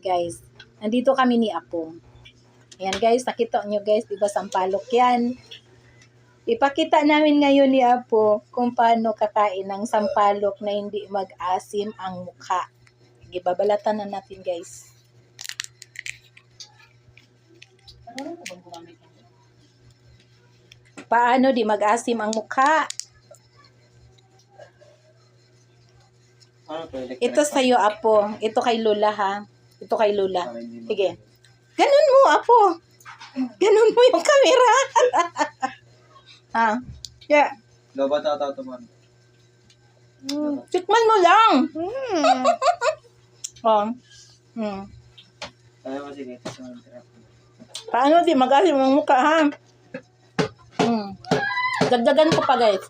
guys. Nandito kami ni Apo. Ayan guys, nakita nyo guys, diba sampalok yan. Ipakita namin ngayon ni Apo kung paano kakain ng sampalok na hindi mag-asim ang mukha. Sige, babalatan na natin guys. Paano di mag-asim ang mukha? Ito sa'yo, Apo. Ito kay Lola, ha? Ito kay Lola. Sige. Ganun mo, Apo. Ganun mo yung camera. Ha? Yeah. Loba tataw man. Tikman mo lang. Oh. Ayaw mo sige. Paano di mag-asim ang mukha, ha? Dagdagan ko pa, guys.